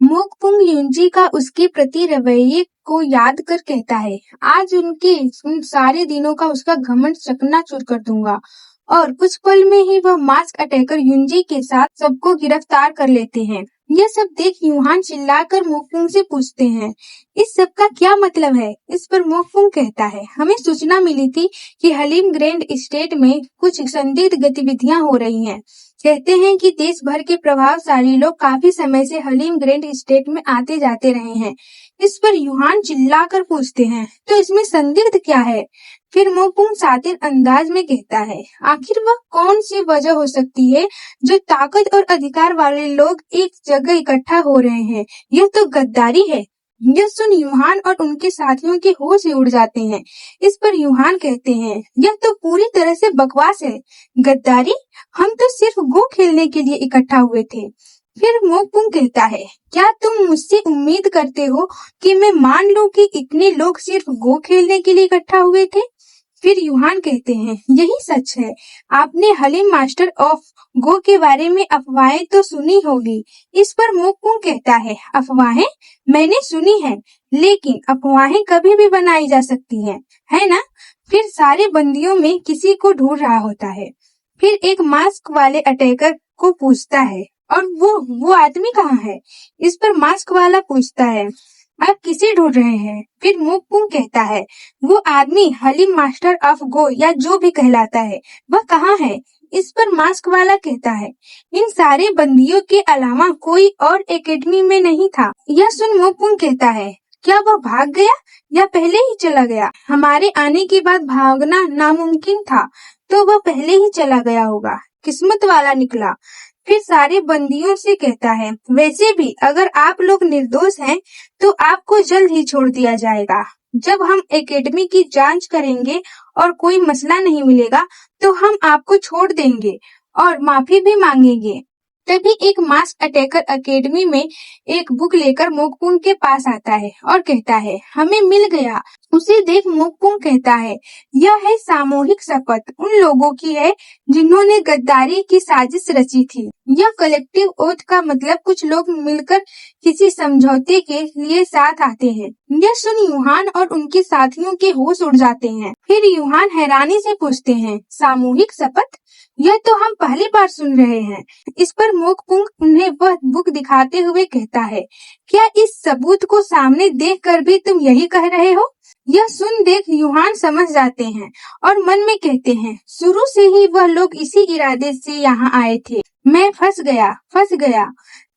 मोकपुंग युंजी का उसके प्रति रवैये को याद कर कहता है, आज उन सारे दिनों का उसका घमंड चकनाचूर कर दूंगा। और कुछ पल में ही वह मास्क अटैकर युंजी के साथ सबको गिरफ्तार कर लेते हैं। यह सब देख यूहान चिल्लाकर मोकपुंग से पूछते हैं, इस सब का क्या मतलब है? इस पर मोकपुंग कहता है, हमें सूचना मिली थी कि हलीम ग्रैंड एस्टेट में कुछ संदिग्ध गतिविधियां हो रही हैं। कहते हैं कि देश भर के प्रभावशाली लोग काफी समय से हलीम ग्रैंड एस्टेट में आते जाते रहे हैं। इस पर यूहान चिल्लाकर पूछते हैं, तो इसमें संदिग्ध क्या है? फिर मोकपुंग सातिर अंदाज में कहता है, आखिर वह कौन सी वजह हो सकती है जो ताकत और अधिकार वाले लोग एक जगह इकट्ठा हो रहे हैं? यह तो गद्दारी है। यह सुन यूहान और उनके साथियों के होश ही उड़ जाते हैं। इस पर यूहान कहते हैं, यह तो पूरी तरह से बकवास है। गद्दारी? हम तो सिर्फ गो खेलने के लिए इकट्ठा हुए थे। फिर मोकपुंग कहता है, क्या तुम मुझसे उम्मीद करते हो कि मैं मान लूं कि इतने लोग सिर्फ गो खेलने के लिए इकट्ठा हुए थे? फिर यूहान कहते हैं, यही सच है। आपने हलीम मास्टर ऑफ गो के बारे में अफवाहें तो सुनी होगी। इस पर मोकपुंग कहता है, अफवाहें? मैंने सुनी है, लेकिन अफवाहें कभी भी बनाई जा सकती हैं, है ना? फिर सारे बंदियों में किसी को ढूंढ रहा होता है। फिर एक मास्क वाले अटैकर को पूछता है, और वो आदमी कहाँ है? इस पर मास्क वाला पूछता है, आप किसे ढूंढ रहे हैं? फिर मोकपुंग कहता है, वो आदमी हलीम मास्टर ऑफ गो या जो भी कहलाता है, वह कहाँ है? इस पर मास्क वाला कहता है, इन सारे बंदियों के अलावा कोई और एकेडमी में नहीं था। यह सुन मोकपुंग कहता है, क्या वह भाग गया या पहले ही चला गया? हमारे आने के बाद भागना नामुमकिन था, तो वह पहले ही चला गया होगा। किस्मत वाला निकला। फिर सारे बंदियों से कहता है, वैसे भी अगर आप लोग निर्दोष हैं तो आपको जल्द ही छोड़ दिया जाएगा। जब हम एकेडमी की जांच करेंगे और कोई मसला नहीं मिलेगा तो हम आपको छोड़ देंगे और माफी भी मांगेंगे। तभी एक मास्क अटैकर एकेडमी में एक बुक लेकर मोकपुंग के पास आता है और कहता है, हमें मिल गया। उसे देख मोकपुंग कहता है, यह है सामूहिक शपथ उन लोगों की है जिन्होंने गद्दारी की साजिश रची थी। यह कलेक्टिव ओथ का मतलब कुछ लोग मिलकर किसी समझौते के लिए साथ आते हैं। यह सुन यूहान और उनके साथियों के होश उड़ जाते हैं। फिर यूहान हैरानी से पूछते हैं, सामूहिक शपथ? यह तो हम पहली बार सुन रहे हैं। इस पर मोकपुंग उन्हें वह बुक दिखाते हुए कहता है, क्या इस सबूत को सामने देखकर भी तुम यही कह रहे हो? यह सुन देख यूहान समझ जाते हैं और मन में कहते हैं, शुरू से ही वह लोग इसी इरादे से यहाँ आए थे। मैं फंस गया।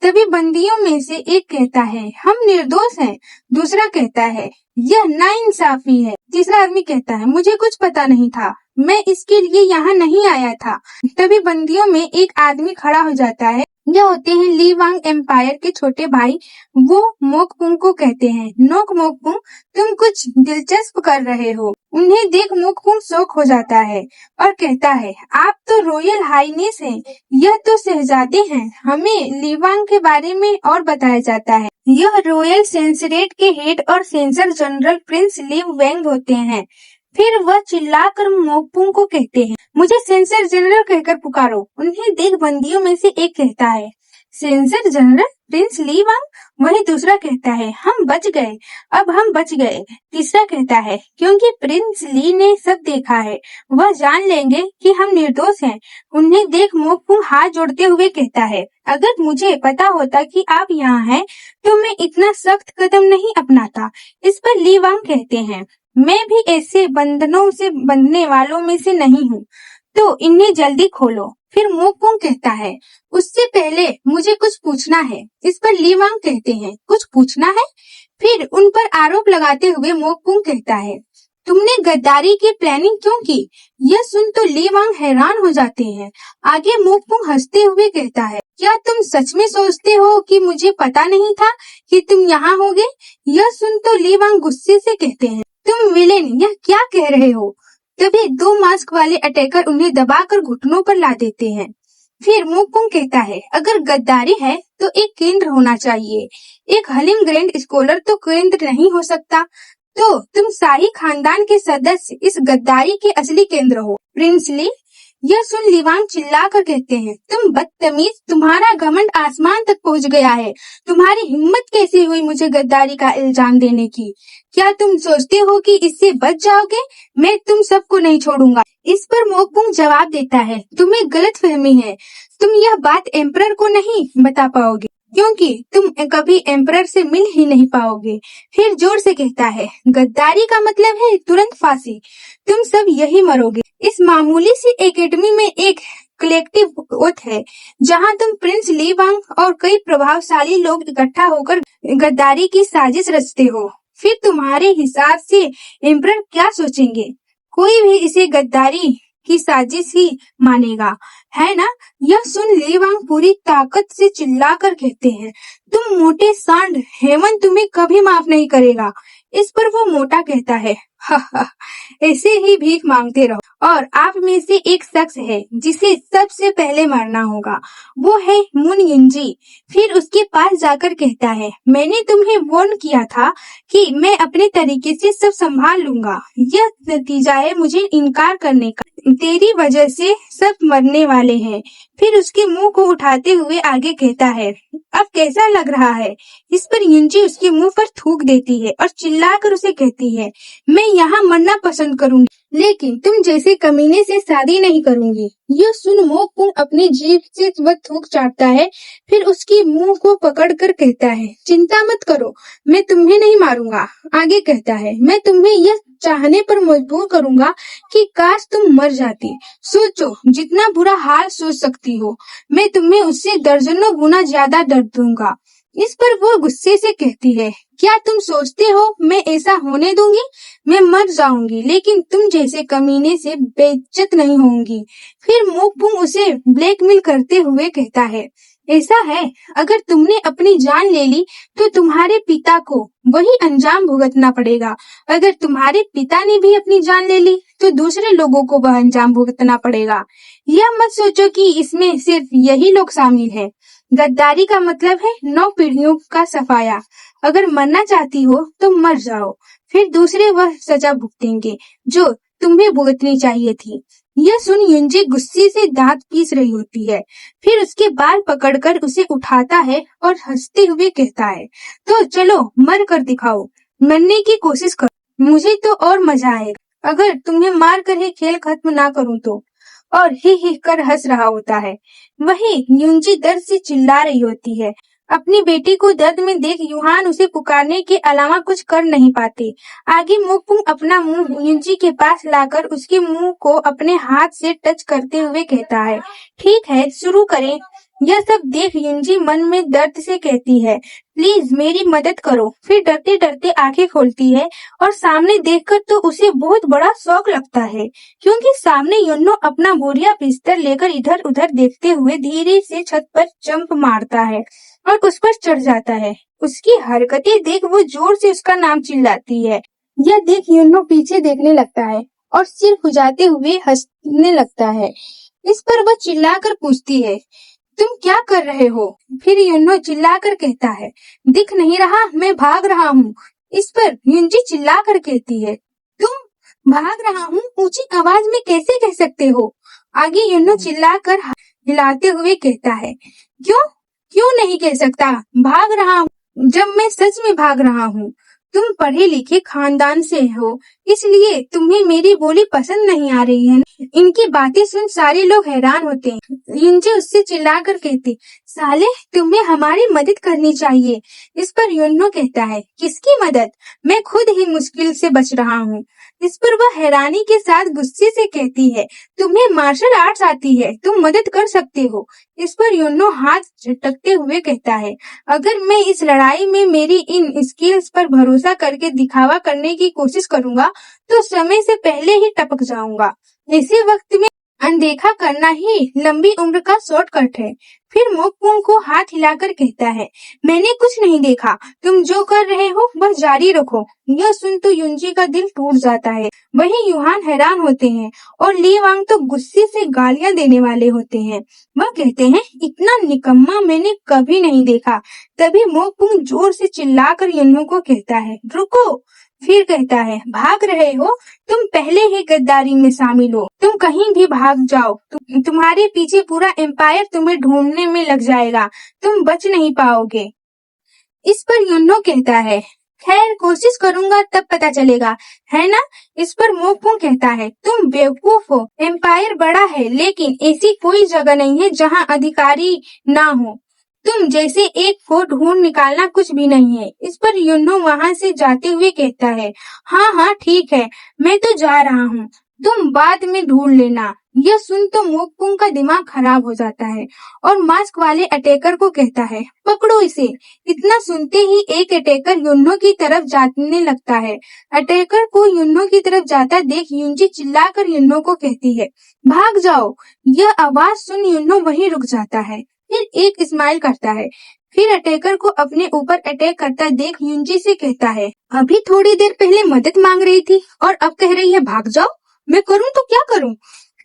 तभी बंदियों में से एक कहता है, हम निर्दोष हैं। दूसरा कहता है, यह नाइंसाफी है। तीसरा आदमी कहता है, मुझे कुछ पता नहीं था, मैं इसके लिए यहाँ नहीं आया था। तभी बंदियों में एक आदमी खड़ा हो जाता है। यह होते हैं ली वांग एम्पायर के छोटे भाई। वो मोकपुंग को कहते हैं, मोकपुंग, तुम कुछ दिलचस्प कर रहे हो। उन्हें देख मोकपुंग शौक हो जाता है और कहता है, आप तो रॉयल हाईनेस हैं, यह तो शहजादे हैं। हमें ली वांग के बारे में और बताया जाता है। यह रॉयल सेंसरेट के हेड और सेंसर जनरल प्रिंस लीव वेंग होते हैं। फिर वह चिल्लाकर मोकपुंग को कहते हैं, मुझे सेंसर जनरल कहकर पुकारो। उन्हें देख बंदियों में से एक कहता है, सेंसर जनरल प्रिंस ली वांग? वही दूसरा कहता है, हम बच गए, अब हम बच गए। तीसरा कहता है, क्योंकि प्रिंस ली ने सब देखा है, वह जान लेंगे कि हम निर्दोष हैं। उन्हें देख मोकपुंग हाथ जोड़ते हुए कहता है, अगर मुझे पता होता कि आप यहाँ हैं तो मैं इतना सख्त कदम नहीं अपनाता। इस पर ली वांग कहते हैं, मैं भी ऐसे बंधनों से बंधने वालों में से नहीं हूँ, तो इन्हें जल्दी खोलो। फिर मोकपुंग कहता है, उससे पहले मुझे कुछ पूछना है। इस पर ली वांग कहते हैं, कुछ पूछना है? फिर उन पर आरोप लगाते हुए मोकपुंग कहता है, तुमने गद्दारी की प्लानिंग क्यों की? यह सुन तो ली वांग हैरान हो जाते हैं। आगे मोकपुंग हंसते हुए कहता है, क्या तुम सच में सोचते हो कि मुझे पता नहीं था कि तुम यहाँ होगे? यह सुन तो ली वांग गुस्से से कहते हैं, तुम विलेन, यह क्या कह रहे हो? तभी दो मास्क वाले अटैकर उन्हें दबाकर घुटनों पर ला देते हैं। फिर मोकपुंग कहता है, अगर गद्दारी है तो एक केंद्र होना चाहिए। एक हलीम ग्रैंड स्कॉलर तो केंद्र नहीं हो सकता। तो तुम शाही खानदान के सदस्य इस गद्दारी के असली केंद्र हो। प्रिंस ली, यह सुन लिवांग चिल्लाकर कहते हैं, तुम बदतमीज, तुम्हारा घमंड आसमान तक पहुंच गया है। तुम्हारी हिम्मत कैसे हुई मुझे गद्दारी का इल्जाम देने की? क्या तुम सोचते हो कि इससे बच जाओगे? मैं तुम सबको नहीं छोड़ूंगा। इस पर मोकपुंग जवाब देता है, तुम्हें गलतफहमी है। तुम यह बात एम्परर को नहीं बता पाओगे क्योंकि तुम कभी एम्परर से मिल ही नहीं पाओगे। फिर जोर से कहता है, गद्दारी का मतलब है तुरंत फांसी। तुम सब यही मरोगे। इस मामूली सी एकेडमी में एक कलेक्टिव ओथ है जहां तुम प्रिंस ली वांग और कई प्रभावशाली लोग इकट्ठा होकर गद्दारी की साजिश रचते हो। फिर तुम्हारे हिसाब से एम्परर क्या सोचेंगे? कोई भी इसे गद्दारी की साजिश ही मानेगा, है ना? यह सुन ली वांग पूरी ताकत से चिल्लाकर कहते हैं, तुम मोटे सांड, हेमन तुम्हें कभी माफ नहीं करेगा। इस पर वो मोटा कहता है, हा हा, ऐसे ही भीख मांगते रहो। और आप में से एक शख्स है जिसे सबसे पहले मरना होगा, वो है मुन युंजी। फिर उसके पास जाकर कहता है, मैंने तुम्हें वार्न किया था कि मैं अपने तरीके से सब संभाल लूंगा। यह नतीजा है मुझे इनकार करने का। तेरी वजह से सब मरने वाले हैं। फिर उसके मुंह को उठाते हुए आगे कहता है, अब कैसा लग रहा है? इस पर युंजी उसके मुंह पर थूक देती है और चिल्लाकर उसे कहती है, मैं यहाँ मरना पसंद करूंगी, लेकिन तुम जैसे कमीने से शादी नहीं करूंगी। यह सुन मोकपुंग अपनी जीभ से वह थूक चाटता है, फिर उसकी मुंह को पकड़कर कहता है, चिंता मत करो, मैं तुम्हें नहीं मारूंगा। आगे कहता है, मैं तुम्हें यह चाहने पर मजबूर करूंगा कि काश तुम मर जाती। सोचो, जितना बुरा हाल सोच सकती हो, मैं तुम्हें उससे दर्जनों गुना ज्यादा दर्द दूंगा। इस पर वो गुस्से से कहती है, क्या तुम सोचते हो मैं ऐसा होने दूंगी? मैं मर जाऊंगी, लेकिन तुम जैसे कमीने से बेइज्जत नहीं होंगी। फिर मोकपुंग उसे ब्लैकमेल करते हुए कहता है, ऐसा है, अगर तुमने अपनी जान ले ली तो तुम्हारे पिता को वही अंजाम भुगतना पड़ेगा। अगर तुम्हारे पिता ने भी अपनी जान ले ली तो दूसरे लोगों को वह अंजाम भुगतना पड़ेगा। यह मत सोचो कि इसमें सिर्फ यही लोग शामिल हैं। गद्दारी का मतलब है 9 पीढ़ियों का सफाया। अगर मरना चाहती हो तो मर जाओ, फिर दूसरे वह सजा भुगतेंगे जो तुम्हें भुगतनी चाहिए थी। यह सुन युंजी गुस्से से दांत पीस रही होती है। फिर उसके बाल पकड़कर उसे उठाता है और हंसते हुए कहता है, तो चलो मर कर दिखाओ, मरने की कोशिश करो, मुझे तो और मजा आएगा अगर तुम्हें मार कर ही खेल खत्म ना करूं तो। और ही कर हंस रहा होता है। वहीं युंजी दर्द से चिल्ला रही होती है। अपनी बेटी को दर्द में देख यूहान उसे पुकारने के अलावा कुछ कर नहीं पाते। आगे मोकपुंग अपना मुंह युंजी के पास लाकर उसके मुंह को अपने हाथ से टच करते हुए कहता है, ठीक है, शुरू करें। यह सब देख युंजी मन में दर्द से कहती है, प्लीज मेरी मदद करो। फिर डरते डरते आंखें खोलती है और सामने देखकर तो उसे बहुत बड़ा शौक लगता है, क्योंकि सामने युन्नो अपना बोरिया बिस्तर लेकर इधर उधर देखते हुए धीरे से छत पर जंप मारता है और उस पर चढ़ जाता है। उसकी हरकतें देख वो जोर से उसका नाम चिल्लाती है। यह देख युन्नो पीछे देखने लगता है और सिर खुजाते हुए हंसने लगता है। इस पर वह चिल्लाकर पूछती है, तुम क्या कर रहे हो? फिर युन्नो चिल्लाकर कहता है, दिख नहीं रहा, मैं भाग रहा हूँ। इस पर युंजी चिल्लाकर कहती है, तुम भाग रहा हूँ ऊंची आवाज में कैसे कह सकते हो? आगे युन्नो चिल्लाकर हिलाते हुए कहता है, क्यों क्यों नहीं कह सकता? भाग रहा हूँ जब मैं सच में भाग रहा हूँ। तुम पढ़े लिखे खानदान से हो, इसलिए तुम्हें मेरी बोली पसंद नहीं आ रही है। इनकी बातें सुन सारे लोग हैरान होते हैं। युंजी उससे चिल्लाकर कहती, साले, तुम्हें हमारी मदद करनी चाहिए। इस पर युन्नो कहता है, किसकी मदद? मैं खुद ही मुश्किल से बच रहा हूँ। इस पर वह हैरानी के साथ गुस्से से कहती है, तुम्हें मार्शल आर्ट्स आती है, तुम मदद कर सकते हो। इस पर युन्नो हाथ झटकते हुए कहता है, अगर मैं इस लड़ाई में मेरी इन स्किल्स पर भरोसा करके दिखावा करने की कोशिश करूंगा तो समय से पहले ही टपक जाऊंगा। ऐसे वक्त में अनदेखा करना ही लंबी उम्र का शॉर्टकट है। फिर मोकपुंग को हाथ हिलाकर कहता है, मैंने कुछ नहीं देखा, तुम जो कर रहे हो वह जारी रखो। यह सुन तो युनजी का दिल टूट जाता है। वहीं यूहान हैरान होते हैं और ली वांग तो गुस्से से गालियां देने वाले होते हैं। वह कहते हैं, इतना निकम्मा मैंने कभी नहीं देखा। तभी मोकपुंग जोर से चिल्लाकर युन्हो को कहता है, रुको। फिर कहता है, भाग रहे हो, तुम पहले ही गद्दारी में शामिल हो, तुम कहीं भी भाग जाओ, तुम्हारे पीछे पूरा एम्पायर तुम्हें ढूंढने में लग जाएगा, तुम बच नहीं पाओगे। इस पर युन्हो कहता है, खैर कोशिश करूंगा तब पता चलेगा, है ना? इस पर मोकपुंग कहता है, तुम बेवकूफ हो, एम्पायर बड़ा है लेकिन ऐसी कोई जगह नहीं है जहां अधिकारी ना हो। तुम जैसे एक को ढूंढ निकालना कुछ भी नहीं है। इस पर युन्हो वहां से जाते हुए कहता है, हाँ हाँ ठीक है, मैं तो जा रहा हूँ, तुम बाद में ढूंढ लेना। यह सुन तो मोकपुंग का दिमाग खराब हो जाता है और मास्क वाले अटैकर को कहता है, पकड़ो इसे। इतना सुनते ही एक अटैकर युन्हो की तरफ जाने लगता है। अटैकर को युन्हो की तरफ जाता देख युनजी चिल्लाकर युन्हो को कहती है, भाग जाओ। यह आवाज सुन युन्हो वहीं रुक जाता है, फिर एक स्माइल करता है। फिर अटैकर को अपने ऊपर अटैक करता देख युनजी से कहता है, अभी थोड़ी देर पहले मदद मांग रही थी और अब कह रही है भाग जाओ। मैं करूं तो क्या करूं?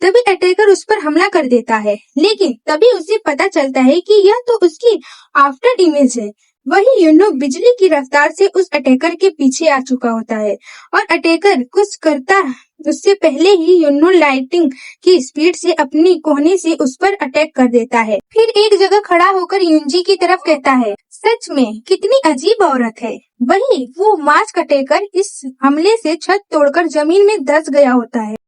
तभी अटैकर उस पर हमला कर देता है, लेकिन तभी उसे पता चलता है कि यह तो उसकी आफ्टर इमेज है। वही युन्हो बिजली की रफ्तार से उस अटैकर के पीछे आ चुका होता है और अटैकर कुछ करता उससे पहले ही युन्हो लाइटिंग की स्पीड से अपनी कोहनी से उस पर अटैक कर देता है। फिर एक जगह खड़ा होकर युनजी की तरफ कहता है, सच में कितनी अजीब औरत है। वही वो मास्क अटैकर इस हमले से छत तोड़कर जमीन में धंस गया होता है।